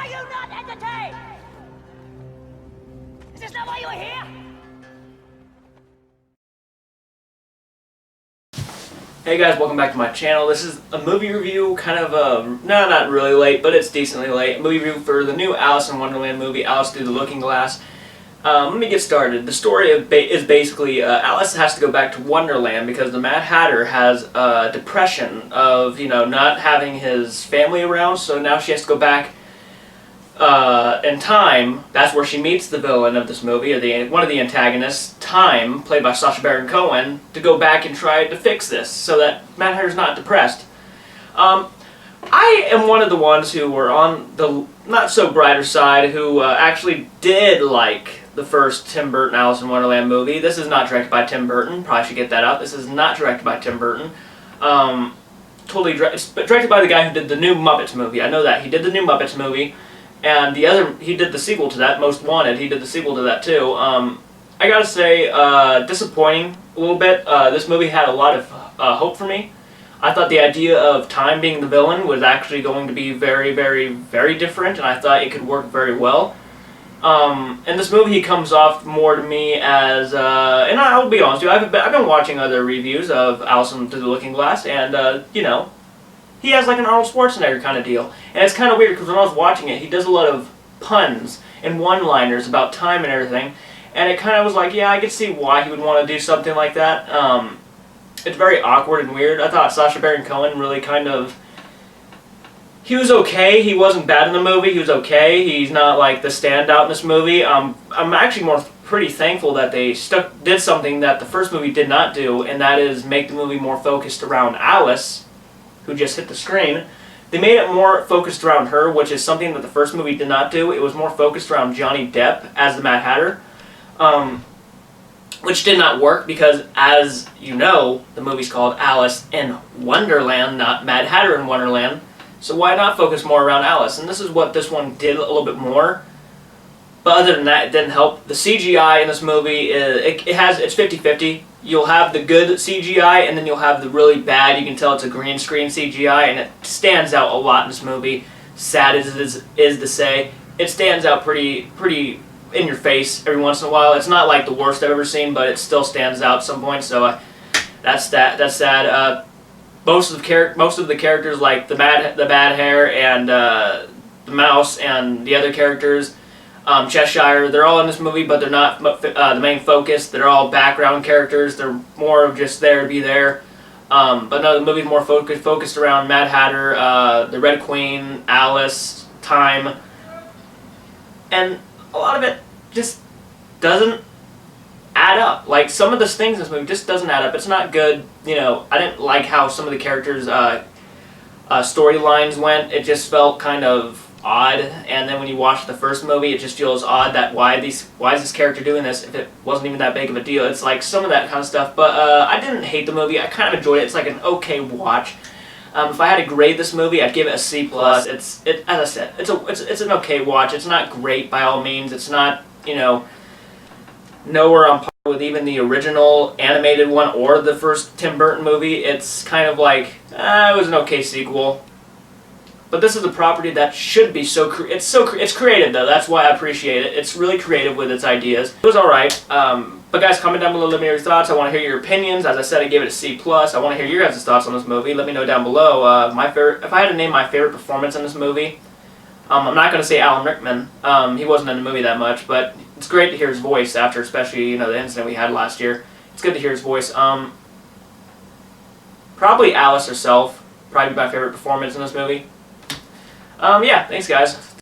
Are you not entertained? Is this not why you are here? Hey guys, welcome back to my channel. This is a movie review, kind of not really late, but it's decently late. A movie review for the new Alice in Wonderland movie, Alice Through the Looking Glass. Let me get started. The story is basically Alice has to go back to Wonderland because the Mad Hatter has depression of, not having his family around, so now she has to go back in time. That's where she meets the villain of this movie, or one of the antagonists, Time, played by Sacha Baron Cohen, to go back and try to fix this so that Mad Hatter's not depressed. I am one of the ones who were on the not so brighter side, who actually did like the first Tim Burton Alice in Wonderland movie. This is not directed by Tim Burton. Probably should get that out. This is not directed by Tim Burton. It's directed by the guy who did the new Muppets movie. I know that. He did the new Muppets movie. And he did the sequel to that, Most Wanted. He did the sequel to that too. I gotta say, disappointing a little bit. This movie had a lot of hope for me. I thought the idea of Time being the villain was actually going to be very, very, very different, and I thought it could work very well. In this movie, he comes off more to me as, and I'll be honest with you, I've been watching other reviews of Alice Through the Looking Glass, and he has like an Arnold Schwarzenegger kind of deal. And it's kind of weird because when I was watching it, he does a lot of puns and one-liners about time and everything. And it kind of was like, yeah, I could see why he would want to do something like that. It's very awkward and weird. I thought Sacha Baron Cohen really he was okay. He wasn't bad in the movie. He was okay. He's not like the standout in this movie. I'm actually pretty thankful that they did something that the first movie did not do, and that is make the movie more focused around Alice, who just hit the screen. They made it more focused around her, which is something that the first movie did not do. It was more focused around Johnny Depp as the Mad Hatter, which did not work because, as you know, the movie's called Alice in Wonderland, not Mad Hatter in Wonderland. So why not focus more around Alice? And this is what this one did a little bit more. But other than that, it didn't help. The CGI in this movie, it's 50-50. You'll have the good CGI, and then you'll have the really bad. You can tell it's a green screen CGI, and it stands out a lot in this movie. Sad as it is to say, it stands out pretty in your face every once in a while. It's not like the worst I've ever seen, but it still stands out at some point. So that's sad. Most of the characters, like the bad hair and the mouse and the other characters, Cheshire, they're all in this movie, but they're not the main focus. They're all background characters. They're more of just there to be there. But no, the movie's more focused around Mad Hatter, the Red Queen, Alice, Time, and a lot of it just doesn't add up. Like, some of the things in this movie just doesn't add up. It's not good. I didn't like how some of the characters' storylines went. It just felt kind of odd, and then when you watch the first movie, it just feels odd that why is this character doing this if it wasn't even that big of a deal. It's like some of that kind of stuff, but I didn't hate the movie. I kind of enjoyed it. It's like an okay watch. If I had to grade this movie, I'd give it a C+. As I said, it's an okay watch. It's not great by all means. It's not nowhere on par with even the original animated one or the first Tim Burton movie. It's kind of like it was an okay sequel. But this is a property that should be it's creative though. That's why I appreciate it. It's really creative with its ideas. It was alright. But guys, comment down below, let me know your thoughts. I want to hear your opinions. As I said, I gave it a C+. I want to hear your guys' thoughts on this movie. Let me know down below. If I had to name my favorite performance in this movie, I'm not going to say Alan Rickman. He wasn't in the movie that much, but it's great to hear his voice after, especially the incident we had last year. It's good to hear his voice. Probably Alice herself. Probably my favorite performance in this movie. Yeah, thanks guys.